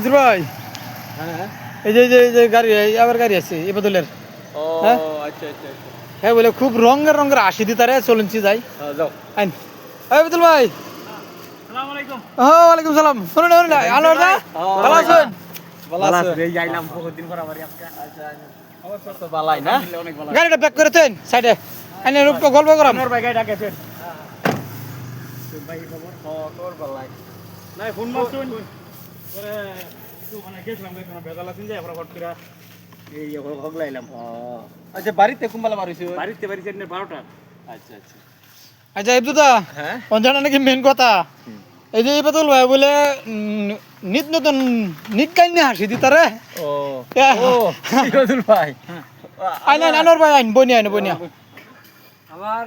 মনসুর ভাই হ্যাঁ এই যে গাড়ি আবার গাড়ি আছে এই বদলের ও হ্যাঁ? আচ্ছা আচ্ছা আচ্ছা হ্যাঁ বলে খুব রঙের রঙের আশি দিতারে চলুনছি যাই যাও আইন এই বদল ভাই আসসালামু আলাইকুম। ওয়ালাইকুম সালাম শুনুন আনোয়ার দা ভালো আছেন ভালো আছো এই যাইলাম বহুদিন পর আবার আজকে আচ্ছা অবস্থা তো ভালোই না অনেক ভালো। গাড়িটা ব্যাক করে দেন সাইডে আইনে রূপ গল্প করাম আপনার ভাই গাড়ি ডাকেছেন। ভাই খবর তোর ভালোই নাই ফোন মারছুন। পরে একটু মানে গেছিলাম কোনো ভেজাল আছেন যে আমরা হট করে এই হগলাইলাম। আচ্ছা বাড়িতে কুম্বালা মারিছো বাড়িতে 12টা। আচ্ছা আচ্ছা আচ্ছা ইবদুদা হ্যাঁ অঞ্জনা নাকি মেন কথা এই যে এই বদল ভাই বলে নিত নতুন নিত কাইনে হাসি দিতারে ও ও ইবাদুল ভাই আইন আনোয়ার ভাই আইন বনিয়া আমার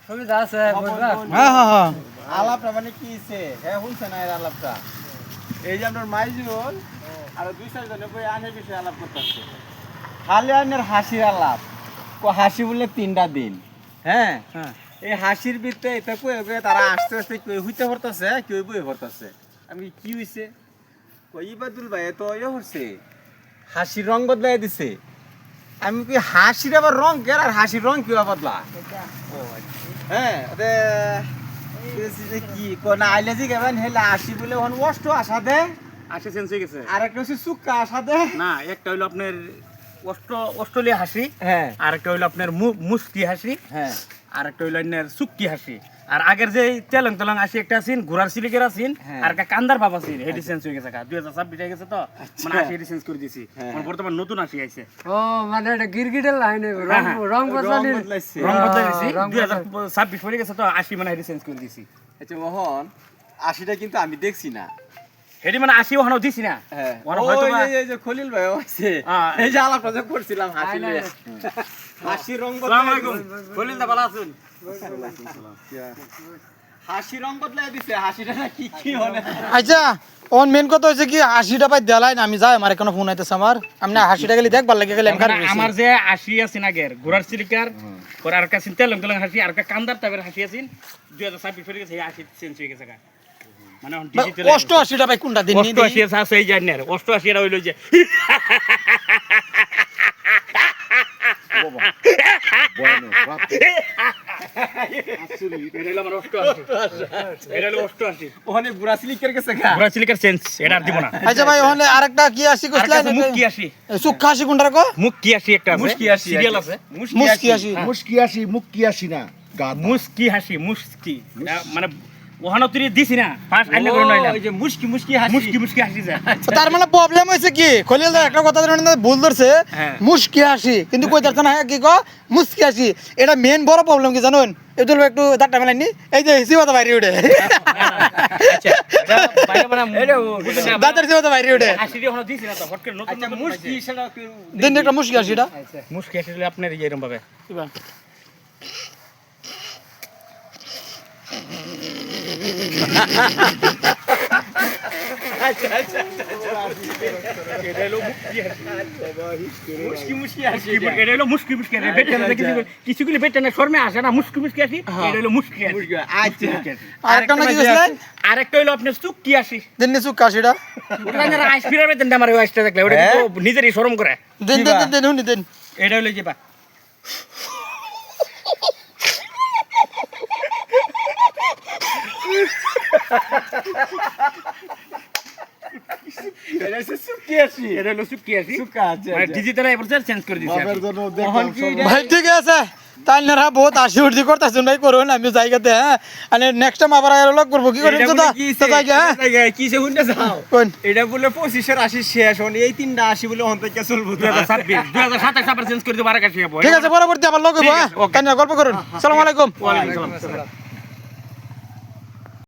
সুবিধা আছে বুঝলা হ্যাঁ হ্যাঁ হ্যাঁ আলাপটা মানে কি হইছে হ্যাঁ শুনছেন না এর আলাপটা এই যে আপনার মাইজুল আর দুই চার জনে বই আনের বিষয়ে আলাপ করতেছে খালি আনের হাসির আলাপ হাসি বললে 3টা দিন হ্যাঁ হ্যাঁ। এই হাসির ভিতরে এটা কয়ে কয়ে তারা আস্তে আস্তে কেউ হইতে পারতেছে কেউ বই করতেছে আমি কি হইছে কই ইবাদুল ভাই তো ইয়ে হচ্ছে হাসির রং বদলাই দিছে আমি কি হাসির আবার রং কে আর হাসির রং কি বদলা হ্যাঁ কি কোন আইলে জি গেবেন হেলা আসি বলে হন কষ্ট আশা দে আসে চেঞ্জ হয়ে গেছে। আর একটা হচ্ছে সুক্কা আশা দে না একটা হইলো আপনার অস্ট্রেলিয়া হাসি, হ্যাঁ আর একটা হইলো আপনার মুস্কি হাসি, হ্যাঁ আর একটা হইলো আপনার সুক্কি হাসি। আর আগের যে তেলং তেলং আসি একটা আছেন ঘোড়ার সিলিকের আছেন হ্যাঁ। আর একটা কান্দার বাপ আছেন হেডি চেঞ্জ হয়ে গেছে 2026 হয়ে গেছে তো মানে আসি হেডি চেঞ্জ করে দিছি। হ্যাঁ। মানে বর্তমান নতুন আসি আইছে ও মানে এটা গিরগিটের লাইন হ্যাঁ, হ্যাঁ। রং বদলানি বদলাইছে রং বদলাই দিছি রং 2026 হয়ে গেছে তো আসি মানে হেডি চেঞ্জ করে দিছি। আচ্ছা মোহন আশিটা কিন্তু আমি দেখছি না হেডি মানে আসি ওখানেও দিছি না হ্যাঁ ওরা হয়তো বা- এই যে খলিল ভাই আছে হ্যাঁ। এই যে আলাপটা যে করছিলাম হাসি আয় না, নিয়ে। হাসির রং আসসালামু বদলাই আলাইকুম দিছে। খলিল দা ভালো আছেন? হাসি রং বদলাই দিছে হাসিটা না কি কি হলে আচ্ছা ওন মেন কথা হচ্ছে কি হাসিটা পাই দেলাই না আমি যাই আমার এখনো ফোন আইতেছে আমার আমি না হাসিটা গেলে দেখবার লাগে গেলে মানে আমার যে আসি আছে আগের ঘোড়ার সিলিকার পরে আর একটা তেলং তেলং হাসি আর একটা কান্দার টাইপের হাসি আছেন 2026 হয়ে গেছে এই আসি চেঞ্জ হয়ে গেছে গা। মানে এখন ডিজিটাল কষ্ট হাসিটা পাই কোনটা দিন অষ্ট আসি আছে এই জানেন অষ্ট আসি এরা হইলো যে এটা হলো আমার অষ্ট আসি। এটা হলো অষ্ট আসি। ওখানে বুড়া সিলিকের গেছে গা ঘোড়ার সিলিকার চেঞ্জ এটা আর দিব না। আচ্ছা ভাই ওখানে আরেকটা কি আসি আর কইছলেন একটা মুখ কি আসি সুক্খা হাসি কোনটা কো মুখ কি আসি একটা আছে মুশকি আসি সিরিয়াল আছে মুস্কি হাসি মুশকি আসি মুক্কি আসি না গাদ মুস্কি হাসি মুস্কি মানে ওখানে তুই দিছি না ফার্স্ট আইলে করে নইলা ওই যে মুশকি মুশকি হাসি মুস্কি মুস্কি হাসি যায় তার মানে প্রবলেম হইছে কি খলিল দা একটা কথা জানেন না ভুল ধরছে হ্যাঁ। মুস্কি হাসি কিন্তু কই যাচ্ছে না কি কো মুস্কি হাসি এটা মেন বড় প্রবলেম কি জানেন এদুল একটু দাঁড়টা মেলাইনি এই যে হিসিবাতা বাইরে উঠে আচ্ছা বাইরে মানে দাঁতের হিসিবাতা বাইরে উঠে হাসি দিয়ে ওখানে দিছি না তো হট করে নতুন আচ্ছা নতুন মুশকি মুস্কি সেটা দিন একটা মুস্কি হাসিটা মুস্কি হাসি দিলে আপনার এরকম ভাবে আচ্ছা আচ্ছা এটা হলো মুস্কি হাসি মুশকি মুশকি হাসি এটা হলো মুস্কি মুস্কি হাসি বেটে না কিছু কিছু বেটে না শর্মে আসে না মুস্কি মুস্কি হাসি এটা হলো মুস্কি হাসি মুশকি আচ্ছা আরেকটা নাকি কইছলেন আরেকটা হলো আপনার সুক্কি হাসি দিন সুক্কা হাসিটা ওটা না আইস ফিরাবে দেন আমার ওই আইসটা দেখলে ওটা কিন্তু নিজেরই শরম করে দিন দিন দিন হুনি দিন এটা হলো যে বা এটা হচ্ছে সুক্কি হাসি এটা হলো সুক্কি হাসি সুক্কা আচ্ছা মানে ডিজিটাল এভারসার চেঞ্জ করে দিয়েছে বাপের জন্য মোহন দেখলাম কি সব ভাই ঠিক আছে তাই না বহুত হাসি উর্দি করতেছেন ভাই করুন আমি জায়গাতে হ্যাঁ আর নেক্সট টাইম আবার লগ করবো কি করেন তো জায়গা হ্যাঁ কি সে হুন্ডা যাও কোন এটা বলে 25 আসি শেষ হন এই 3টা আসি বলে হন থেকে চলবো 2027 আবার চেঞ্জ করে দেবো আর কাছে ঠিক আছে পরবর্তী আবার লগ হইব হ্যাঁ ঠিক আছে, okay. তাই না গল্প করুন আসসালামু আলাইকুম ওয়ালাইকুম আসসালাম